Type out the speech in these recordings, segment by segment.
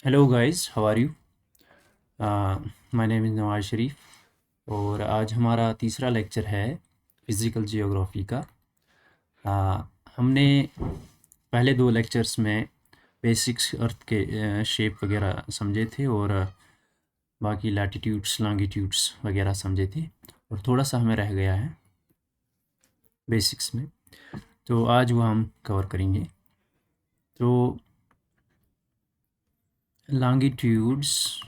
Hello guys, how are you? My name is Nawaz Sharif और आज हमारा तीसरा लेक्चर है फिज़िकल जियोग्राफी का। हमने पहले दो लेक्चर्स में बेसिक्स अर्थ के शेप वगैरह समझे थे और बाकी लैटिट्यूड्स लॉन्गिट्यूड्स वगैरह समझे थे और थोड़ा सा हमें रह गया है बेसिक्स में, तो आज वो हम कवर करेंगे। तो लॉन्गिट्यूड्स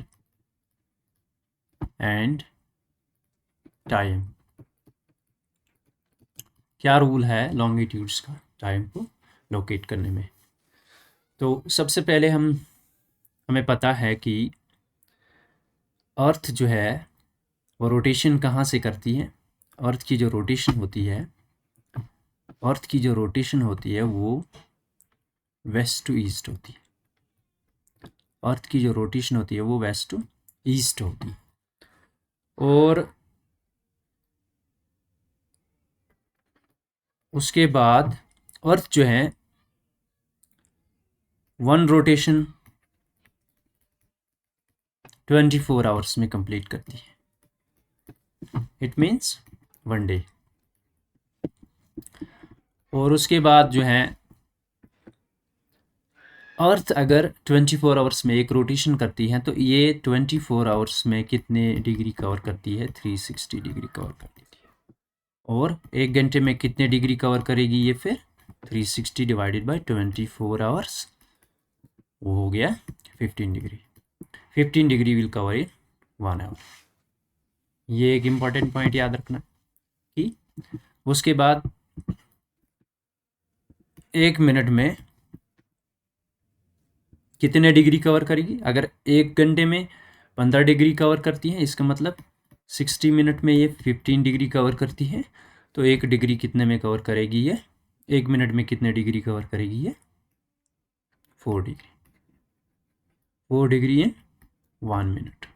एंड टाइम, क्या रूल है लॉन्गिट्यूड्स का टाइम को लोकेट करने में। तो सबसे पहले हमें पता है कि अर्थ जो है वो रोटेशन कहाँ से करती है। अर्थ की जो रोटेशन होती है वो वेस्ट टू ईस्ट होती है। अर्थ की जो रोटेशन होती है वो वेस्ट टू ईस्ट होती है। और उसके बाद अर्थ जो है वन रोटेशन 24 आवर्स में कंप्लीट करती है। It means one day. और उसके बाद जो है अर्थ अगर 24 आवर्स में एक रोटेशन करती है तो ये 24 आवर्स में कितने डिग्री कवर करती है? 360 डिग्री कवर कर देती है। और एक घंटे में कितने डिग्री कवर करेगी ये? फिर 360 डिवाइडेड बाय 24 आवर्स, वो हो गया 15 degree. 15 degree will cover in 1 hour. ये एक इम्पॉर्टेंट पॉइंट याद रखना कि उसके बाद एक मिनट में कितने डिग्री कवर करेगी? अगर एक घंटे में 15 डिग्री कवर करती है, इसका मतलब 60 मिनट में ये 15 डिग्री कवर करती है। तो एक डिग्री कितने में कवर करेगी ये? एक मिनट में कितने डिग्री कवर करेगी ये? 4 degree. 4 degree in 1 minute,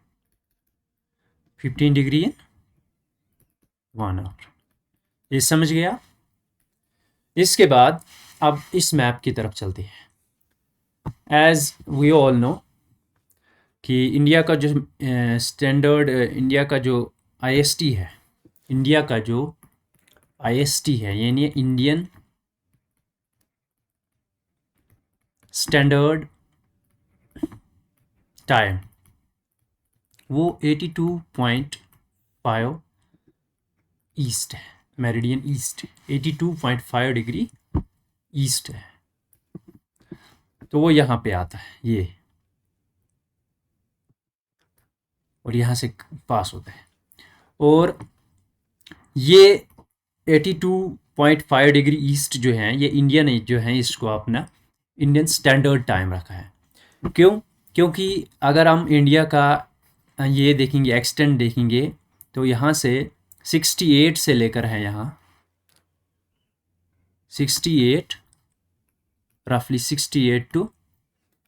15 degree in 1 hour. ये समझ गया? इसके बाद अब इस मैप की तरफ चलते हैं। एज वी ऑल नो कि इंडिया का जो स्टैंडर्ड इंडिया का जो आईएसटी है, यानी इंडियन स्टैंडर्ड टाइम, वो 82.5 ईस्ट है, मेरिडियन ईस्ट 82.5 डिग्री ईस्ट है। तो वो यहाँ पे आता है ये, और यहाँ से पास होता है। और ये 82.5 डिग्री ईस्ट जो है, ये इंडिया ने जो है इसको अपना इंडियन स्टैंडर्ड टाइम रखा है। क्यों? क्योंकि अगर हम इंडिया का ये देखेंगे, एक्सटेंड देखेंगे, तो यहाँ से 68 से लेकर है यहाँ 68, रफली 68 टू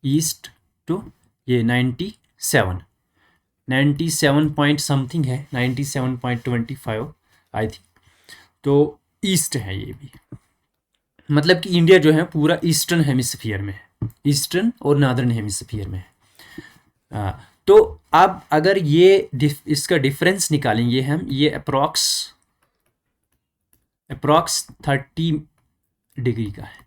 ईस्ट टू ये 97 पॉइंट समथिंग है, 97.25 आई थिंक। तो ईस्ट है ये भी, मतलब कि इंडिया जो है पूरा ईस्टर्न हेमिस्फीयर में है, ईस्टर्न और नादर्न हेमिस्फीयर में है। तो अब अगर ये इसका डिफरेंस निकालेंगे हम, ये अप्रॉक्स 30 डिग्री का है।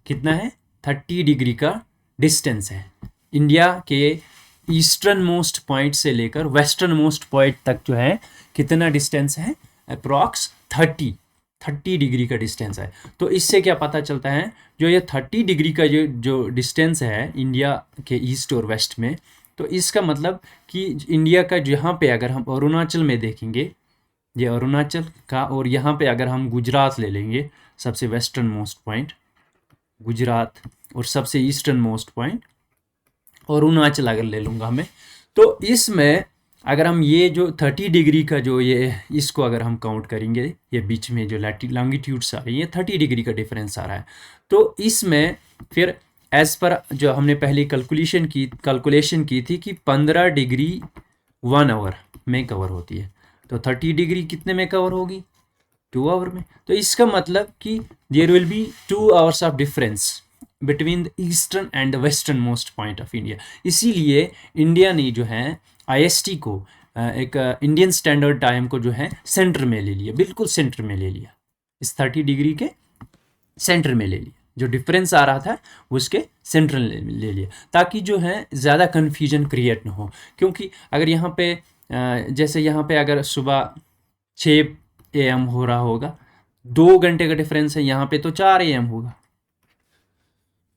कितना है? 30 डिग्री का डिस्टेंस है इंडिया के ईस्टर्न मोस्ट पॉइंट से लेकर वेस्टर्न मोस्ट पॉइंट तक। जो है कितना डिस्टेंस है? अप्रॉक्स 30 डिग्री का डिस्टेंस है। तो इससे क्या पता चलता है, जो ये 30 डिग्री का जो डिस्टेंस है इंडिया के ईस्ट और वेस्ट में, तो इसका मतलब कि इंडिया का जहाँ पे अगर हम अरुणाचल में देखेंगे, ये अरुणाचल का, और यहाँ पे अगर हम गुजरात ले लेंगे, सबसे वेस्टर्न मोस्ट पॉइंट गुजरात, और सबसे ईस्टर्न मोस्ट पॉइंट अरुणाचल अगर ले लूँगा मैं, तो इसमें अगर हम ये जो 30 डिग्री का जो ये इसको अगर हम काउंट करेंगे, ये बीच में जो लॉन्गिट्यूड्स आ रही है 30 डिग्री का डिफरेंस आ रहा है। तो इसमें फिर एज पर जो हमने पहले कैलकुलेशन की थी कि 15 डिग्री 1 आवर में कवर होती है, तो 30 डिग्री कितने में कवर होगी? 2 आवर में। तो इसका मतलब कि there will be 2 hours of difference between the eastern and the western most point of India. इसीलिए इंडिया ने जो है आईएसटी को एक इंडियन स्टैंडर्ड टाइम को जो है सेंटर में ले लिया, बिल्कुल सेंटर में ले लिया, इस 30 डिग्री के सेंटर में ले लिया। जो डिफरेंस आ रहा था उसके सेंटर ले लिया, ताकि जो है ज़्यादा कन्फ्यूजन क्रिएट ना हो। क्योंकि अगर यहाँ पे जैसे यहाँ पे अगर सुबह 6 AM हो रहा होगा, 2 घंटे का डिफरेंस है, यहाँ पे तो 4 AM होगा,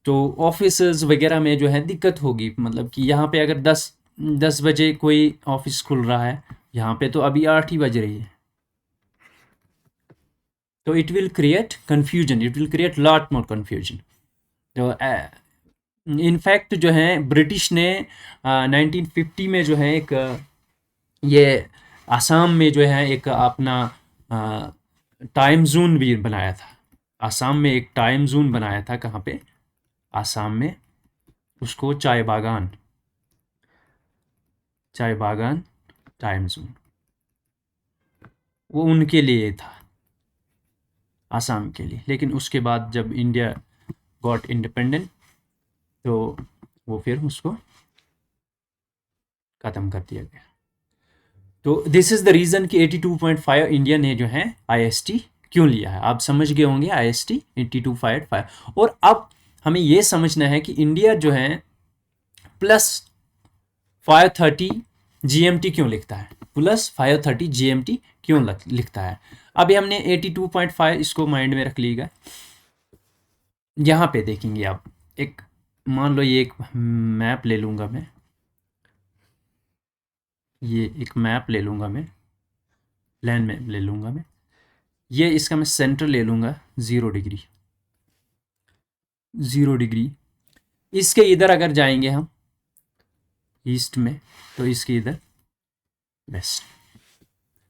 तो ऑफिस वगैरह में जो है दिक्कत होगी। मतलब कि यहाँ पे अगर 10 बजे कोई ऑफिस खुल रहा है, यहाँ पे तो अभी 8 ही बज रही है, तो it will create confusion, it will create lot more confusion. तो इनफैक्ट जो है ब्रिटिश ने 1950 में जो है एक ये आसाम में जो है एक अपना टाइम जोन भी बनाया था। आसाम में एक टाइम जोन बनाया था, कहाँ पे, आसाम में, उसको चाय बागान टाइम जोन, वो उनके लिए था, आसाम के लिए। लेकिन उसके बाद जब इंडिया गॉट इंडिपेंडेंट, तो वो फिर उसको ख़त्म कर दिया गया। तो दिस इज़ द रीज़न कि 82.5 इंडिया ने जो है आईएसटी क्यों लिया है। आप समझ गए होंगे आईएसटी 82.5। और अब हमें ये समझना है कि इंडिया जो है प्लस 530 GMT क्यों लिखता है, प्लस 530 GMT क्यों लिखता है। अभी हमने 82.5 इसको माइंड में रख लीजिएगा। यहाँ पे देखेंगे आप, एक मान लो ये एक मैप ले लूँगा मैं, ये एक मैप ले लूँगा मैं, प्लान मैप ले लूँगा मैं, ये इसका मैं सेंटर ले लूँगा 0 डिग्री, 0 डिग्री। इसके इधर अगर जाएंगे हम ईस्ट में, तो इसके इधर वेस्ट।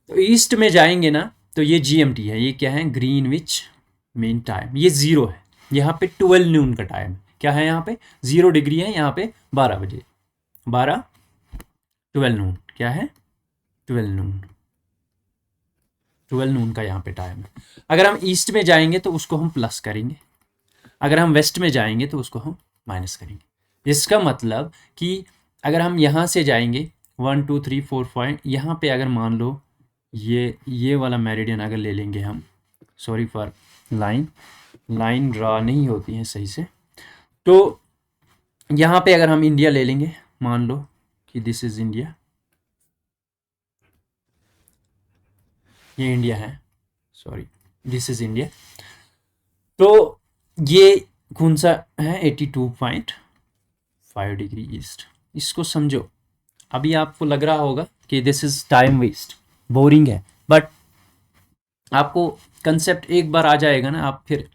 तो ईस्ट में जाएंगे ना, तो ये GMT है, ये क्या है, ग्रीनविच मीन टाइम, ये 0 है। यहाँ पे 12 नून का टाइम क्या है, यहाँ पे 0 डिग्री है, यहाँ पे 12 बजे, 12 नून क्या है, 12 नून का यहाँ पे टाइम है। अगर हम ईस्ट में जाएंगे तो उसको हम प्लस करेंगे, अगर हम वेस्ट में जाएंगे तो उसको हम माइनस करेंगे। इसका मतलब कि अगर हम यहाँ से जाएंगे 1 2 3 4 5, यहाँ पे अगर मान लो ये वाला मेरिडियन अगर ले लेंगे हम, सॉरी फॉर लाइन ड्रा नहीं होती है सही से, तो यहाँ पे अगर हम इंडिया ले लेंगे, मान लो कि दिस इज़ इंडिया, ये इंडिया है, सॉरी दिस इज़ इंडिया, तो ये कौन सा है, 82.5 डिग्री ईस्ट। इसको समझो। अभी आपको लग रहा होगा कि this is time waste, boring है, बट आपको कंसेप्ट एक बार आ जाएगा ना, आप फिर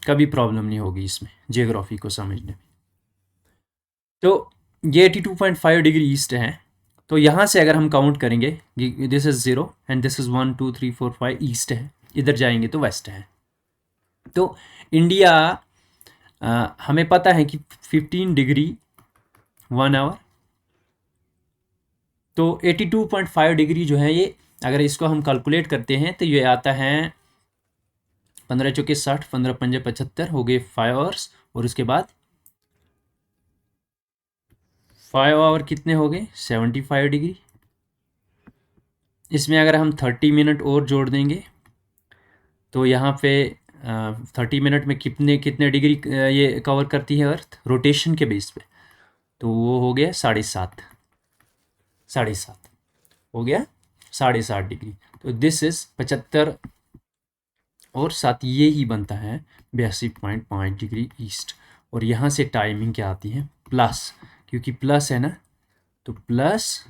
कभी प्रॉब्लम नहीं होगी इसमें जियोग्राफी को समझने में। तो ये 82.5 डिग्री ईस्ट है, तो यहाँ से अगर हम काउंट करेंगे, this is 0 and this is 1 2 3 4 5 east है, इधर जाएंगे तो वेस्ट है। तो इंडिया हमें पता है कि 15 डिग्री 1 आवर, तो 82.5 डिग्री जो है ये, अगर इसको हम कैलकुलेट करते हैं तो ये आता है 15 चौके 60, 15 पंजे 75, हो गए 5 आवर्स, और उसके बाद 5 आवर कितने हो गए, 75 डिग्री। इसमें अगर हम 30 मिनट और जोड़ देंगे तो यहाँ पे 30 मिनट में कितने कितने डिग्री ये कवर करती है अर्थ रोटेशन के बेस पे, तो वो हो गया 7.5 हो गया 7.5 डिग्री। तो दिस इज़ 75 और 7, ये ही बनता है 82.5 डिग्री ईस्ट। और यहाँ से टाइमिंग क्या आती है, प्लस, क्योंकि प्लस है ना, तो प्लस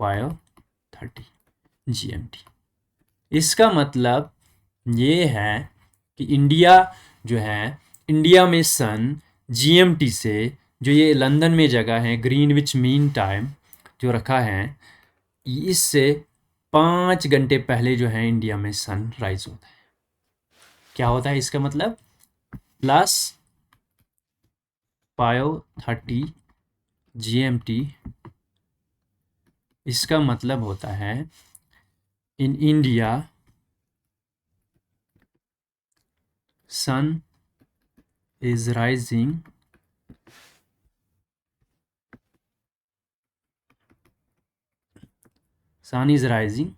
530 GMT। इसका मतलब ये है कि इंडिया जो है, इंडिया में सन GMT से, जो ये लंदन में जगह है ग्रीनविच मीन टाइम जो रखा है, इससे 5 घंटे पहले जो है इंडिया में सन राइज होता है। क्या होता है इसका मतलब, प्लस 530 GMT। इसका मतलब होता है in India sun is rising sun is rising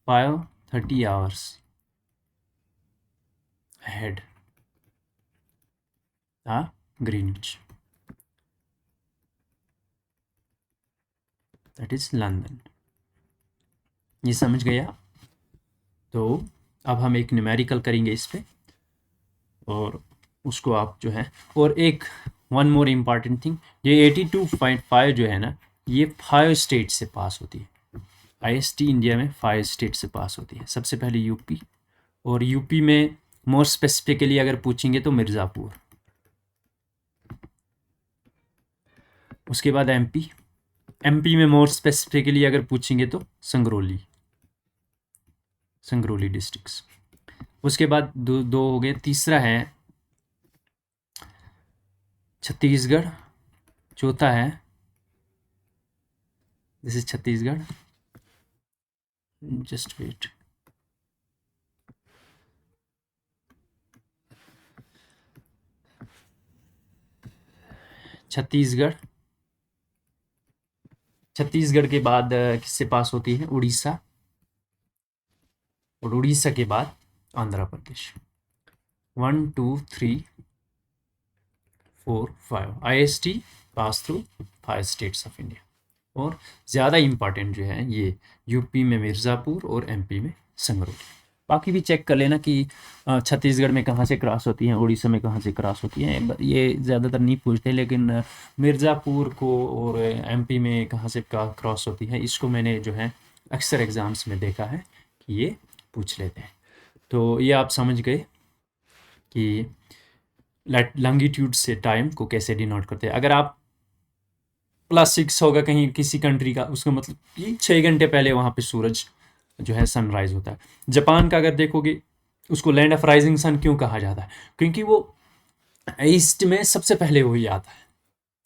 5:30 hours ahead Greenwich, that is London। ये समझ गए आप? तो अब हम एक न्यूमेरिकल करेंगे इस पे, और उसको आप जो है, और एक वन मोर इम्पॉर्टेंट थिंग, ये 82.5 जो है ना, ये 5 स्टेट से पास होती है। आईएसटी इंडिया में 5 स्टेट से पास होती है। सबसे पहले यूपी, और यूपी में मोर स्पेसिफिकली अगर पूछेंगे तो मिर्ज़ापुर, उसके बाद एमपी, एमपी में मोर स्पेसिफिकली अगर पूछेंगे तो संगरौली, संगरौली डिस्ट्रिक्ट्स। उसके बाद दो हो गए, तीसरा है छत्तीसगढ़, चौथा है, this is Chhattisgarh, just wait, Chhattisgarh, Chhattisgarh के बाद किससे पास होती है? उड़ीसा, और उड़ीसा के बाद Andhra Pradesh. 1 2 3 4 5 IST pass through 5 states of India. और ज़्यादा इम्पॉर्टेंट जो है ये यूपी में मिर्ज़ापुर और एमपी में संगरौली। बाकी भी चेक कर लेना कि छत्तीसगढ़ में कहाँ से क्रॉस होती हैं, उड़ीसा में कहाँ से क्रॉस होती हैं, ये ज़्यादातर नहीं पूछते, लेकिन मिर्ज़ापुर को और एमपी में कहाँ से क्रॉस होती है, इसको मैंने जो है अक्सर एग्ज़ाम्स में देखा है कि ये पूछ लेते हैं। तो ये आप समझ गए कि लॉन्गिट्यूड से टाइम को कैसे डिनोट करते हैं। अगर आप +6 होगा कहीं किसी कंट्री का, उसका मतलब कि 6 घंटे पहले वहाँ पे सूरज जो है सनराइज होता है। जापान का अगर देखोगे, उसको लैंड ऑफ राइजिंग सन क्यों कहा जाता है? क्योंकि वो ईस्ट में सबसे पहले वही आता है,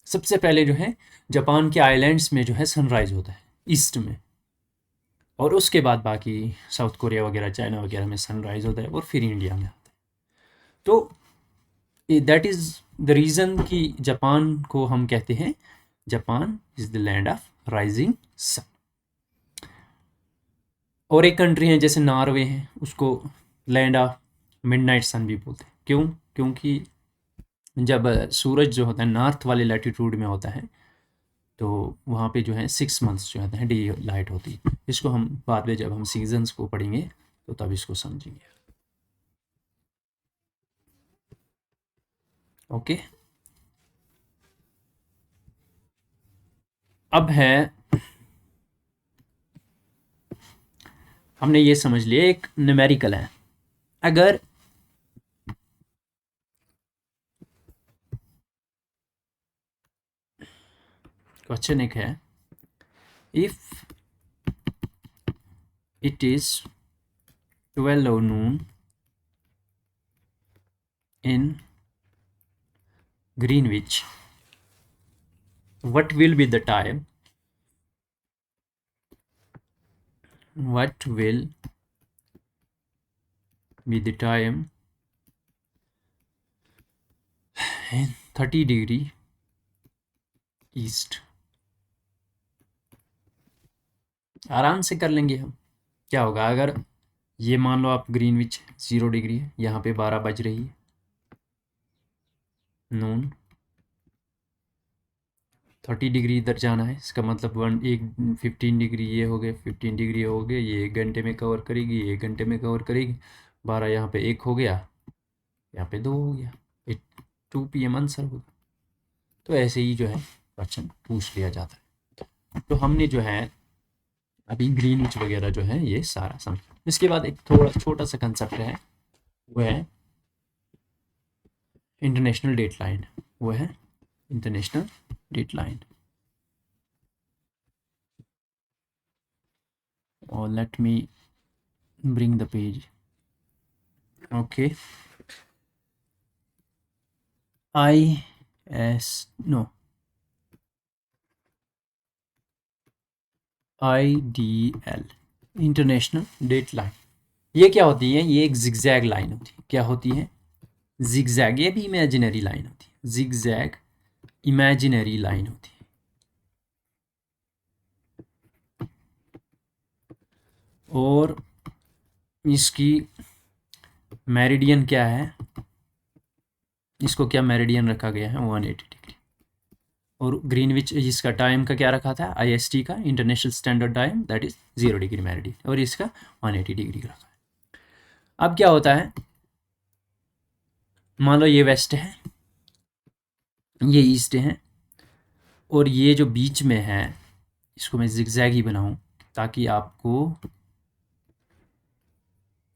सबसे पहले जो है जापान के आइलैंड्स में जो है सनराइज होता है ईस्ट में, और उसके बाद बाकी साउथ कोरिया वगैरह, चाइना वगैरह में सनराइज होता है, और फिर इंडिया में आता है। तो दैट इज़ द रीज़न कि जापान को हम कहते हैं Japan is the land of rising sun. और एक कंट्री है जैसे नॉर्वे है, उसको लैंड ऑफ मिडनाइट सन भी बोलते हैं। क्यों? क्योंकि जब सूरज जो होता है नॉर्थ वाले लैटिट्यूड में होता है, तो वहाँ पे जो है 6 मंथ्स जो है डे लाइट होती है। इसको हम बाद में जब हम सीजन्स को पढ़ेंगे तो तब इसको समझेंगे। ओके, अब है, हमने ये समझ लिया एक न्यूमेरिकल है। अगर क्वेश्चन एक है, if it is 12 noon in Greenwich, what will be the time? What will be the time in 30 degree east? आराम से कर लेंगे हम। क्या होगा अगर ये मान लो आप ग्रीनविच 0 डिग्री है, यहाँ पे 12 बज रही है नून, 30 डिग्री इधर जाना है, इसका मतलब 15 डिग्री ये हो गए, 15 डिग्री हो गए, ये 1 घंटे में कवर करेगी, 1 घंटे में कवर करेगी, 12 यहाँ पे 1 हो गया, यहाँ पे 2 हो गया, 2 PM आंसर होगा। तो ऐसे ही जो है क्वेश्चन पूछ लिया जाता है। तो हमने जो है अभी ग्रीनविच वगैरह जो है ये सारा समझ। इसके बाद एक थोड़ा छोटा सा कंसेप्ट है, वो है इंटरनेशनल डेट लाइन, वो है इंटरनेशनल डेट लाइन। और let me bring the page. Okay, IDL, International Date Line। ये क्या होती है, ये एक जिगजैग लाइन होती है। क्या होती है, जिगजैग, ये भी इमेजिनरी लाइन होती है, जिगजैग इमेजिनरी लाइन होती है। और इसकी मेरिडियन क्या है, इसको क्या मेरिडियन रखा गया है, 180 डिग्री। और ग्रीनविच इसका टाइम का क्या रखा था, IST का, international standard time, that is 0 degree meridian, और इसका 180 डिग्री रखा है। अब क्या होता है, मान लो ये वेस्ट है, ये ईस्ट है, और ये जो बीच में है इसको मैं जिगजैग ही बनाऊं ताकि आपको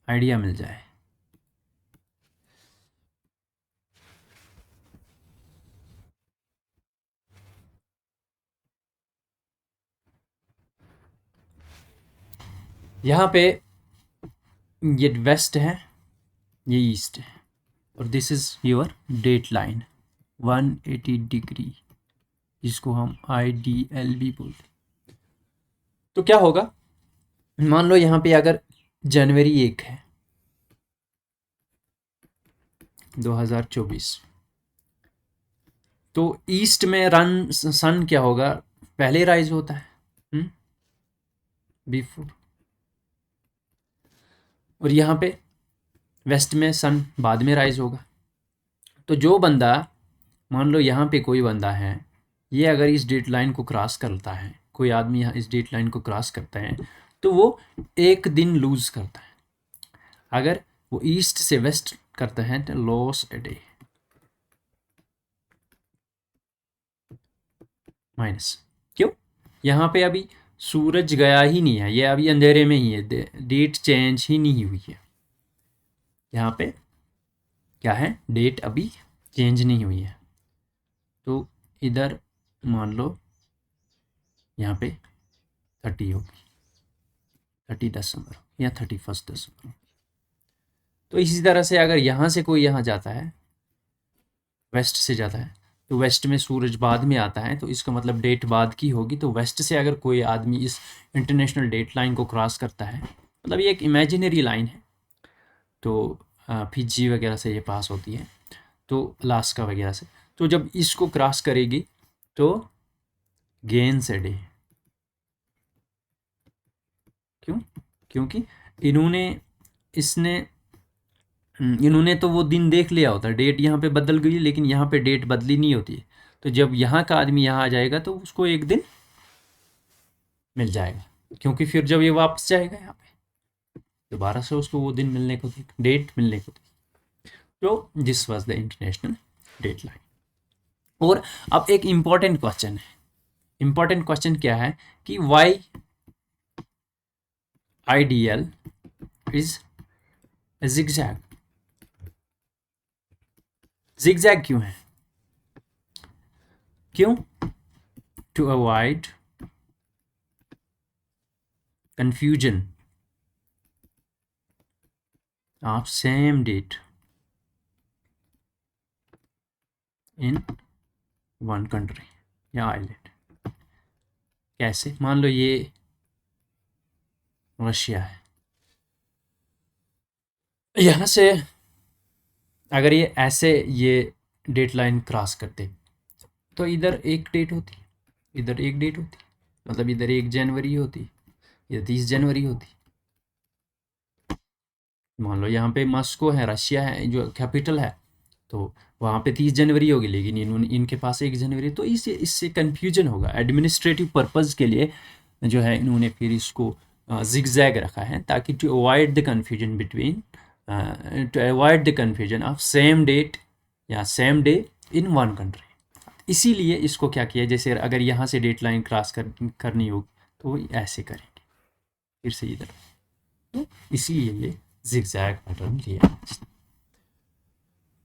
आइडिया मिल जाए। यहाँ पे ये वेस्ट है, ये ईस्ट है, और this is your date line 180 डिग्री, जिसको हम IDL भी बोलते हैं। तो क्या होगा, मान लो यहाँ पे अगर जनवरी 1 है 2024, तो ईस्ट में सन क्या होगा, पहले राइज होता है बिफोर, और यहाँ पे वेस्ट में सन बाद में राइज होगा। तो जो बंदा, मान लो यहाँ पे कोई बंदा है, ये अगर इस डेट लाइन को क्रॉस करता है, कोई आदमी यहाँ इस डेट लाइन को क्रॉस करता है, तो वो एक दिन लूज करता है। अगर वो ईस्ट से वेस्ट करता है तो लॉस ए डे, माइनस। क्यों, यहाँ पे अभी सूरज गया ही नहीं है, ये अभी अंधेरे में ही है, डेट चेंज ही नहीं हुई है। यहाँ पे क्या है, डेट अभी चेंज नहीं हुई है। तो इधर मान लो यहाँ पे 30 होगी, 30 दिसंबर या 31 दिसंबर। तो इसी तरह से अगर यहाँ से कोई यहाँ जाता है, वेस्ट से जाता है, तो वेस्ट में सूरज बाद में आता है, तो इसका मतलब डेट बाद की होगी। तो वेस्ट से अगर कोई आदमी इस इंटरनेशनल डेट लाइन को क्रॉस करता है, मतलब ये एक इमेजिनरी लाइन है, तो फिजी वगैरह से ये पास होती है, तो अलास्का वगैरह से, तो जब इसको क्रॉस करेगी तो गेन्स ए डे। क्यों, क्योंकि इन्होंने इसने इन्होंने तो वो दिन देख लिया होता है, डेट यहाँ पे बदल गई, लेकिन यहाँ पे डेट बदली नहीं होती है। तो जब यहाँ का आदमी यहाँ आ जाएगा तो उसको एक दिन मिल जाएगा, क्योंकि फिर जब ये वापस जाएगा यहाँ पे दोबारा से उसको वो दिन मिलने को थी, डेट मिलने को थी। तो this was the international date line. और अब एक इम्पॉर्टेंट क्वेश्चन है, इम्पॉर्टेंट क्वेश्चन क्या है कि why IDL is zigzag, zigzag क्यों है, क्यों, to avoid confusion of same date in one country या आइलैंड। कैसे, मान लो ये रशिया है, यहाँ से अगर ये ऐसे ये डेट लाइन क्रॉस करते तो इधर एक डेट होती, इधर एक डेट होती, मतलब इधर 1 जनवरी होती, इधर 30 जनवरी होती। मान लो यहाँ पे मॉस्को है, रशिया है जो कैपिटल है, तो वहाँ पे 30 जनवरी होगी, लेकिन इन्होंने इनके पास 1 जनवरी, तो इससे कन्फ्यूजन होगा। एडमिनिस्ट्रेटिव पर्पज़ के लिए जो है इन्होंने फिर इसको जिगजैग रखा है, ताकि to avoid the confusion between, to avoid the confusion of same date या same day in one country. इसीलिए इसको क्या किया, जैसे अगर यहाँ से डेट लाइन क्रॉस करनी होगी तो वो ऐसे करेंगे, फिर से इधर, तो इसीलिए ये जिगजैग पैटर्न लिया।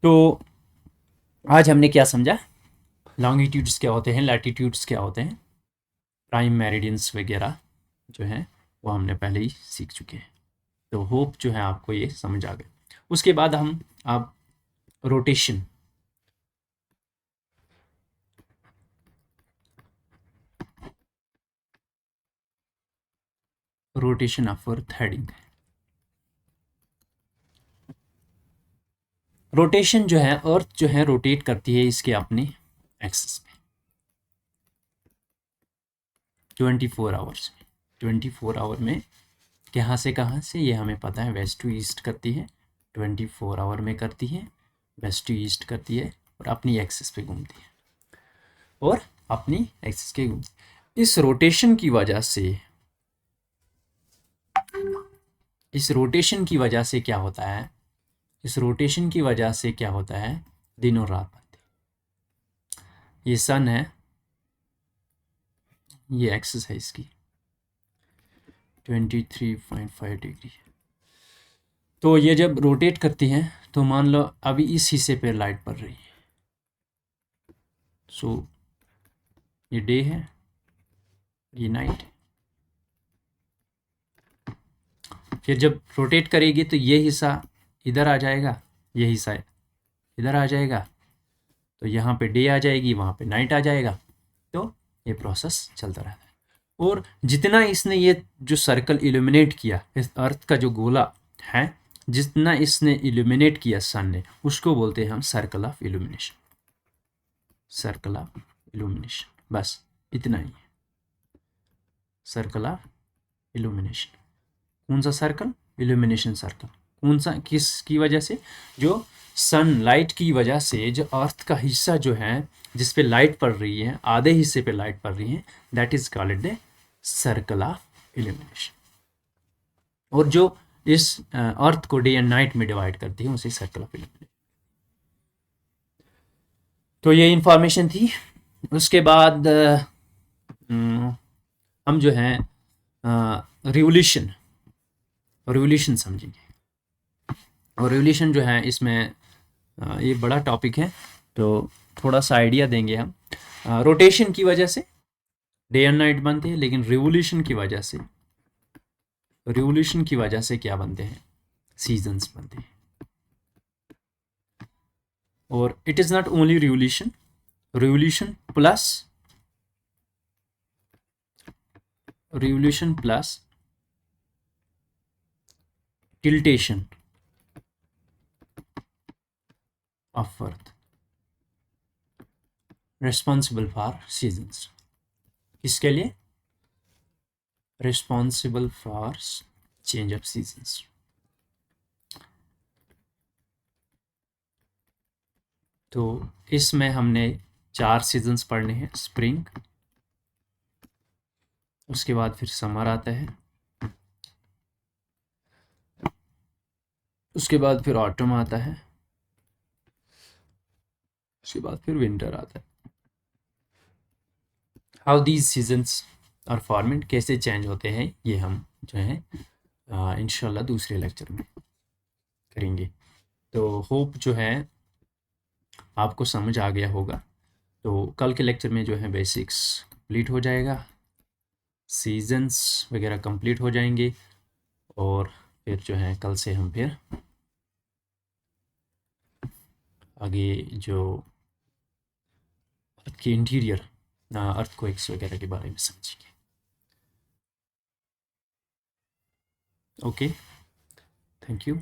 तो आज हमने क्या समझा, लॉन्गिट्यूड्स क्या होते हैं, लैटिट्यूड्स क्या होते हैं, प्राइम मेरिडियंस वगैरह जो हैं वो हमने पहले ही सीख चुके हैं। तो होप जो है आपको ये समझ आ गया। उसके बाद हम अब rotation, rotation of earth heading, rotation जो है, अर्थ जो है रोटेट करती है इसके अपने एक्सिस में 24 आवर्स में। 24 आवर में कहाँ से ये हमें पता है, वेस्ट टू ईस्ट करती है, 24 आवर में करती है, वेस्ट टू ईस्ट करती है और अपनी एक्सिस पे घूमती है, और अपनी एक्सिस के घूमती है। इस रोटेशन की वजह से क्या होता है, इस रोटेशन की वजह से क्या होता है, दिन और रात बनते हैं। ये सन है, ये एक्सिस है इसकी 23.5 डिग्री। तो ये जब रोटेट करती हैं तो मान लो अभी इस हिस्से पे लाइट पड़ रही है, सो ये डे है, ये नाइट है। फिर जब रोटेट करेगी तो ये हिस्सा इधर आ जाएगा, ये हिस्सा इधर आ जाएगा, तो यहाँ पे डे आ जाएगी, वहाँ पे नाइट आ जाएगा। तो ये प्रोसेस चलता रहता है। और जितना इसने ये जो सर्कल इल्यूमिनेट किया, इस अर्थ का जो गोला है, जितना इसने इल्यूमिनेट किया सन ने, उसको बोलते हैं हम circle of illumination. Circle of illumination, बस इतना ही, सर्कल ऑफ इल्यूमिनेशन। कौन सा सर्कल, इल्यूमिनेशन सर्कल। कौन सा, किस की वजह से, जो सनलाइट की वजह से जो अर्थ का हिस्सा जो है जिस पे लाइट पड़ रही है, आधे हिस्से पे लाइट पड़ रही है, that is called the circle of illumination. और जो इस अर्थ को डे एंड नाइट में डिवाइड करती है उसे सर्कल ऑफ इल्यूमिनेशन। तो ये इंफॉर्मेशन थी। उसके बाद हम जो है रिवोल्यूशन समझेंगे। और रिवोल्यूशन जो है इसमें ये बड़ा टॉपिक है, तो थोड़ा सा आइडिया देंगे हम। रोटेशन की वजह से डे एंड नाइट बनते हैं, लेकिन रिवोल्यूशन की वजह से क्या बनते हैं, सीजन्स बनते हैं। और it is not only revolution plus tiltation of Earth responsible for seasons. इसके लिए responsible for change of seasons. तो इसमें हमने 4 सीजन्स पढ़ने हैं। स्प्रिंग, उसके बाद फिर समर आता है, उसके बाद फिर ऑटम आता है, उसके बाद फिर विंटर आता है। हाउ दीज सीजन्स और फॉर्मेट कैसे चेंज होते हैं, ये हम जो है इंशाल्लाह दूसरे लेक्चर में करेंगे। तो होप जो है आपको समझ आ गया होगा। तो कल के लेक्चर में जो है बेसिक्स कंप्लीट हो जाएगा, सीजन्स वगैरह कंप्लीट हो जाएंगे, और फिर जो है कल से हम फिर आगे जो अर्थ के इंटीरियर अर्थक्वेक्स वगैरह के बारे में समझेंगे। Okay, thank you.